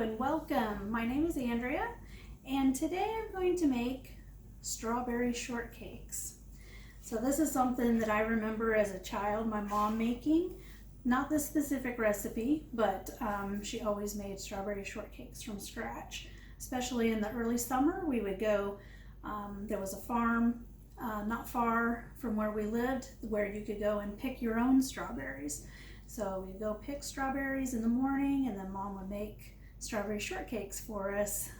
and welcome. My name is Andrea and today I'm going to make strawberry shortcakes. So this is something that I remember as a child my mom making. Not this specific recipe, but she always made strawberry shortcakes from scratch. Especially in the early summer, we would go, there was a farm not far from where we lived where you could go and pick your own strawberries. So we'd go pick strawberries in the morning and then Mom would make strawberry shortcakes for us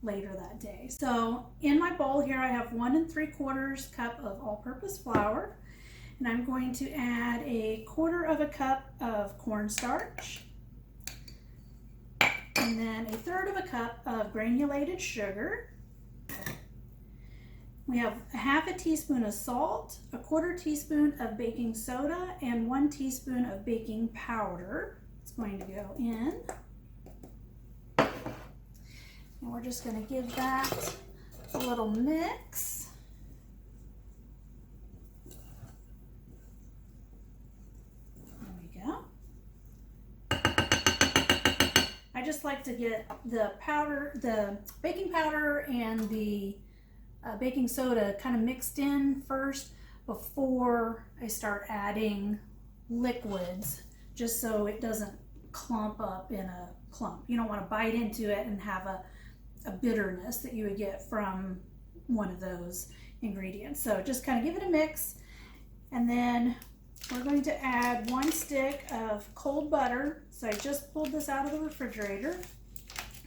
later that day. So in my bowl here I have 1 3/4 cup of all-purpose flour, and I'm going to add 1/4 cup of cornstarch, and then 1/3 cup of granulated sugar. We have 1/2 teaspoon of salt, 1/4 teaspoon of baking soda, and 1 teaspoon of baking powder. It's going to go in. And we're just going to give that a little mix. There we go. I just like to get the baking powder and the baking soda kind of mixed in first before I start adding liquids, just so it doesn't clump up in a clump. You don't want to bite into it and have a bitterness that you would get from one of those ingredients. So just kind of give it a mix, and then we're going to add 1 stick of cold butter. So I just pulled this out of the refrigerator,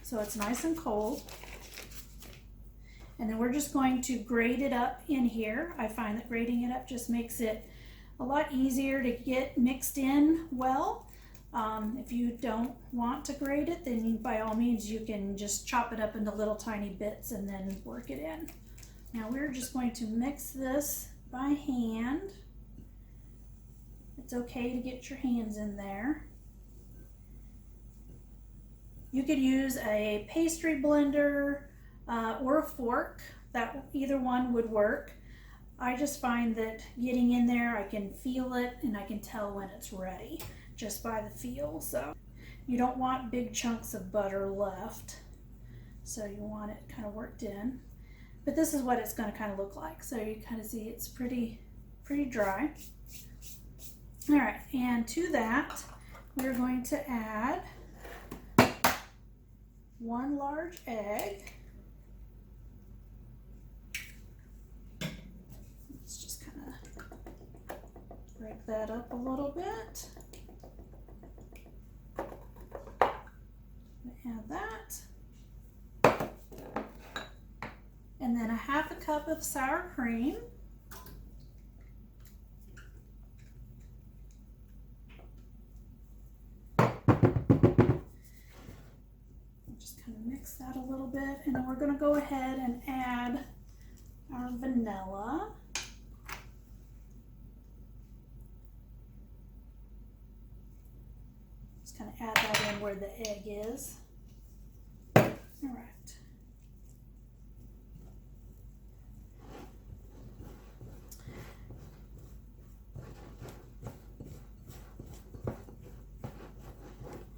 so it's nice and cold. And then we're just going to grate it up in here. I find that grating it up just makes it a lot easier to get mixed in well. If you don't want to grate it, then by all means you can just chop it up into little tiny bits and then work it in. Now we're just going to mix this by hand. It's okay to get your hands in there. You could use a pastry blender or a fork. That either one would work. I just find that getting in there, I can feel it and I can tell when it's ready just by the feel. So you don't want big chunks of butter left, so you want it kind of worked in. But this is what it's going to kind of look like. So you kind of see it's pretty dry. All right, and to that we're going to add 1 large egg. Break that up a little bit. Add that. And then 1/2 cup of sour cream. Just kind of mix that a little bit, and then we're going to go ahead and add our vanilla. Kind of add that in where the egg is. All right.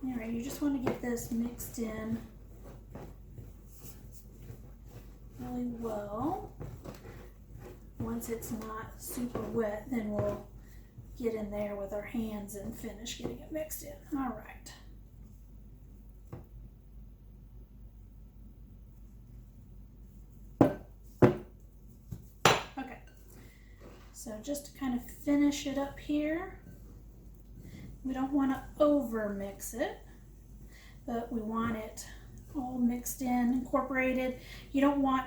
All right, you just want to get this mixed in really well. Once it's not super wet, then we'll get in there with our hands and finish getting it mixed in. All right. Okay, so just to kind of finish it up here, we don't want to over mix it, but we want it all mixed in, incorporated. You don't want,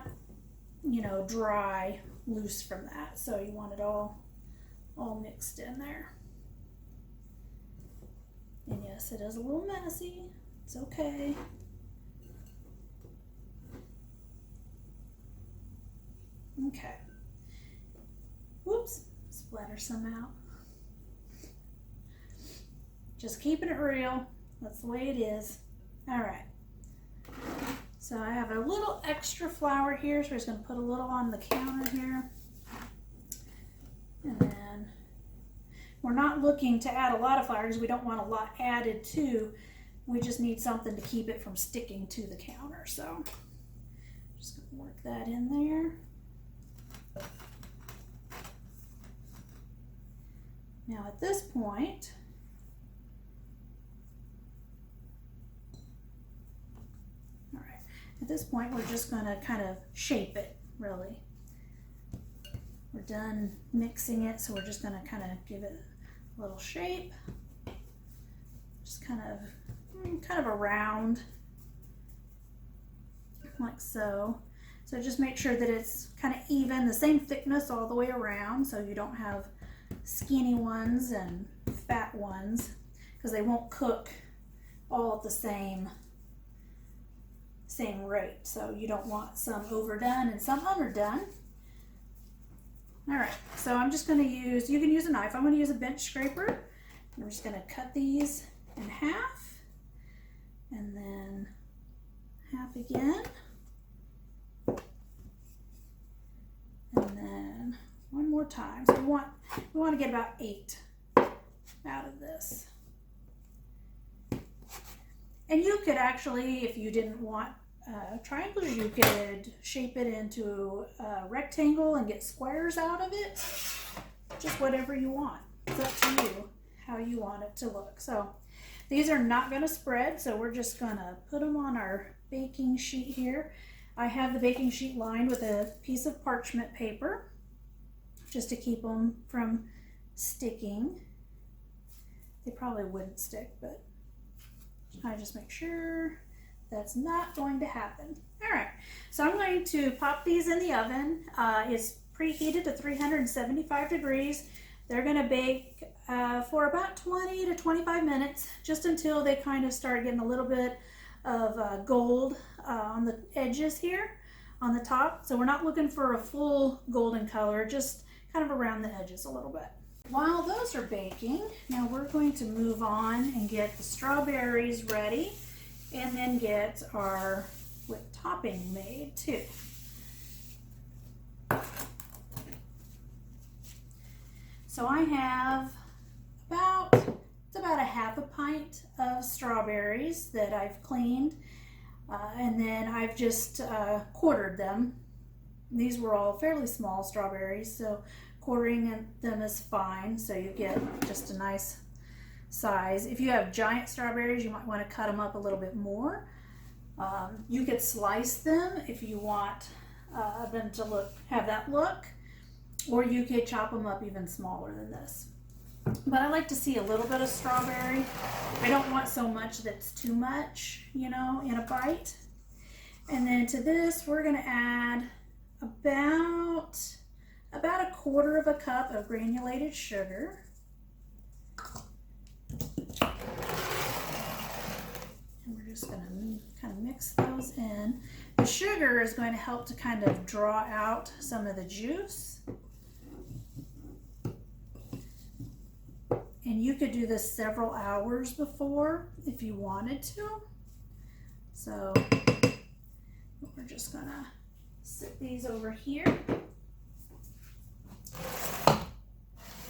dry, loose from that. So you want it all mixed in there. And yes, it is a little messy. It's okay. Okay. Whoops, splatter some out. Just keeping it real. That's the way it is. All right. So I have a little extra flour here, so we're just going to put a little on the counter here. And then we're not looking to add a lot of flour because we don't want a lot added to We just need something to keep it from sticking to the counter. So just gonna work that in there. Now at this point, all right, at this point we're just gonna kind of shape it, really. We're done mixing it, so we're just gonna kind of give it a little shape. Just kind of a round, like so. So just make sure that it's kind of even, the same thickness all the way around, so you don't have skinny ones and fat ones, because they won't cook all at the same rate. So you don't want some overdone and some underdone. All right, so I'm just going to use, you can use a knife, I'm going to use a bench scraper. I'm just going to cut these in half and then half again, and then one more time. So we want to get about 8 out of this. And you could actually, if you didn't want triangles, you could shape it into a rectangle and get squares out of it. Just whatever you want. It's up to you how you want it to look. So these are not going to spread, so we're just going to put them on our baking sheet here. I have the baking sheet lined with a piece of parchment paper just to keep them from sticking. They probably wouldn't stick, but I just make sure that's not going to happen. All right, so I'm going to pop these in the oven. It's preheated to 375 degrees. They're going to bake for about 20 to 25 minutes, just until they kind of start getting a little bit of gold on the edges here on the top. So we're not looking for a full golden color, just kind of around the edges a little bit. While those are baking, now we're going to move on and get the strawberries ready, and then get our whipped topping made too. So I have about a half a pint of strawberries that I've cleaned, and then I've just quartered them. These were all fairly small strawberries, so quartering them is fine, so you get just a nice size. If you have giant strawberries, you might want to cut them up a little bit more. You could slice them if you want them to have that look, or you could chop them up even smaller than this. But I like to see a little bit of strawberry. I don't want so much that's too much, you know, in a bite. And then to this, we're going to add about a quarter of a cup of granulated sugar. And we're just going to kind of mix those in. The sugar is going to help to kind of draw out some of the juice. And you could do this several hours before if you wanted to. So we're just going to sit these over here.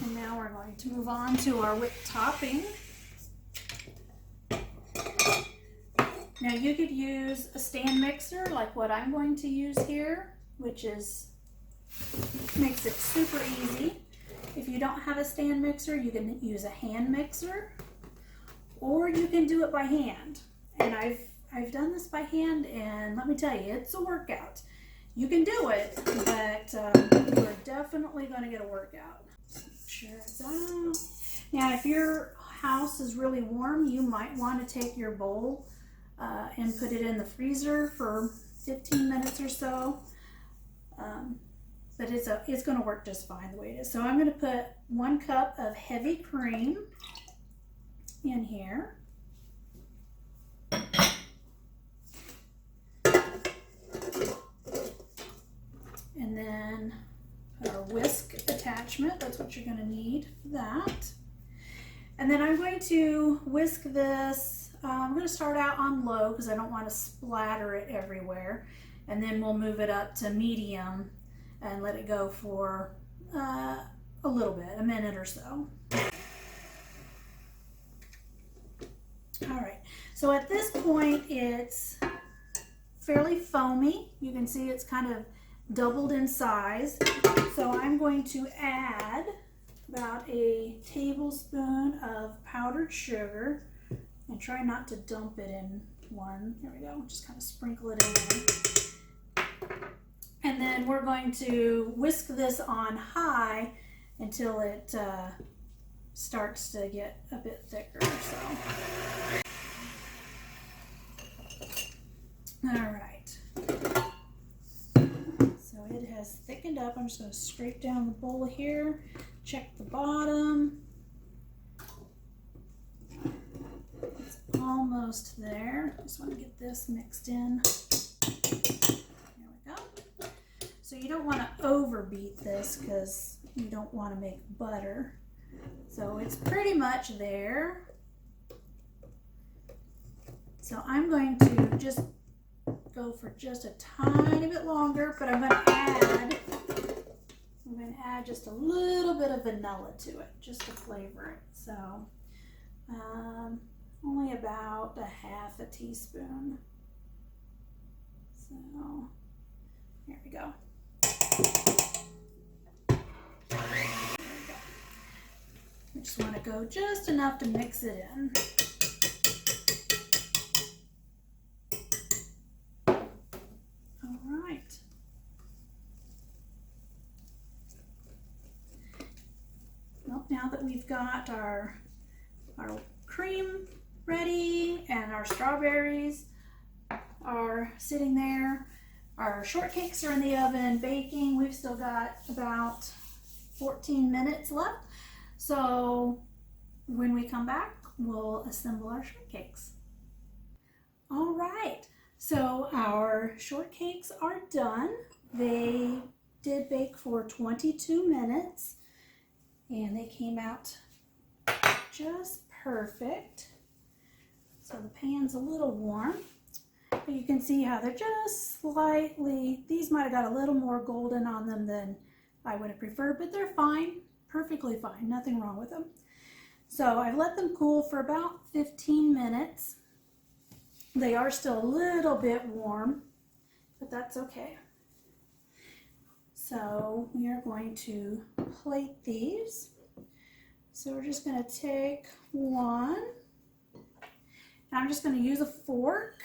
And now we're going to move on to our whipped topping. Now you could use a stand mixer like what I'm going to use here, which makes it super easy. If you don't have a stand mixer, you can use a hand mixer, or you can do it by hand. And I've done this by hand, and let me tell you, it's a workout. You can do it, but we're definitely going to get a workout. Sure it's out. Now, if your house is really warm, you might want to take your bowl and put it in the freezer for 15 minutes or so. But it's going to work just fine the way it is. So I'm going to put 1 cup of heavy cream in here. And then our whisk attachment. That's what you're going to need for that. And then I'm going to whisk this. I'm going to start out on low because I don't want to splatter it everywhere. And then we'll move it up to medium and let it go for a little bit, a minute or so. All right, So at this point, it's fairly foamy. You can see it's kind of doubled in size. So I'm going to add about a tablespoon of powdered sugar, and try not to dump it in one. There we go. Just kind of sprinkle it in there. And then we're going to whisk this on high until it starts to get a bit thicker. All right. So it has thickened up. I'm just going to scrape down the bowl here, check the bottom. It's almost there. Just want to get this mixed in. There we go. So you don't want to overbeat this because you don't want to make butter. So it's pretty much there. So I'm going to just go for just a tiny bit longer, but I'm going to add just a little bit of vanilla to it, just to flavor it. So only about a half a teaspoon. So there we go. I just want to go just enough to mix it in. All right. Well, now that we've got our cream ready and our strawberries are sitting there, our shortcakes are in the oven baking. We've still got about 14 minutes left. So when we come back, we'll assemble our shortcakes. All right, so our shortcakes are done. They did bake for 22 minutes and they came out just perfect. So the pan's a little warm, but you can see how they're just slightly, these might have got a little more golden on them than I would have preferred, but they're fine. Perfectly fine, nothing wrong with them. So I've let them cool for about 15 minutes. They are still a little bit warm, but that's okay. So we are going to plate these. So we're just going to take one, and I'm just going to use a fork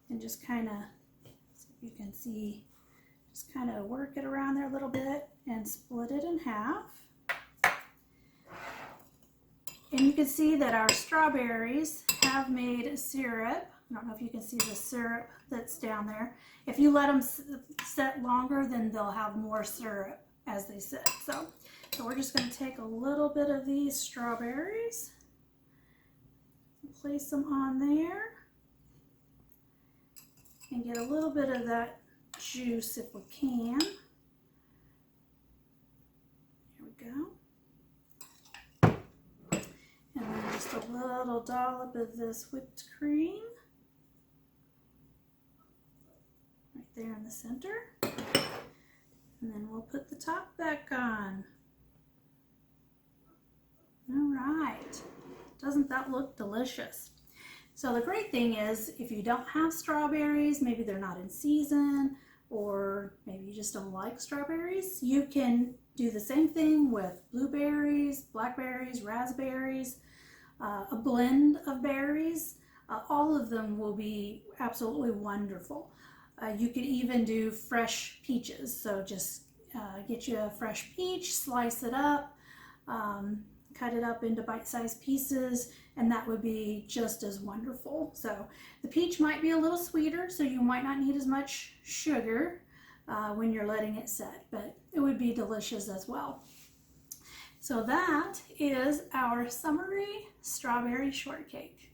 and just kind of, so you can see, just kind of work it around there a little bit and split it in half. And you can see that our strawberries have made syrup. I don't know if you can see the syrup that's down there. If you let them set longer, then they'll have more syrup as they sit. So we're just going to take a little bit of these strawberries, place them on there, and get a little bit of that juice if we can. Here we go. And then just a little dollop of this whipped cream right there in the center. And then we'll put the top back on. All right. Doesn't that look delicious? So the great thing is, if you don't have strawberries, maybe they're not in season, or maybe you just don't like strawberries, you can do the same thing with blueberries, blackberries, raspberries, a blend of berries. All of them will be absolutely wonderful. You could even do fresh peaches. So just get you a fresh peach, slice it up, cut it up into bite-sized pieces, and that would be just as wonderful. So the peach might be a little sweeter, so you might not need as much sugar when you're letting it set, but it would be delicious as well. So that is our summery strawberry shortcake.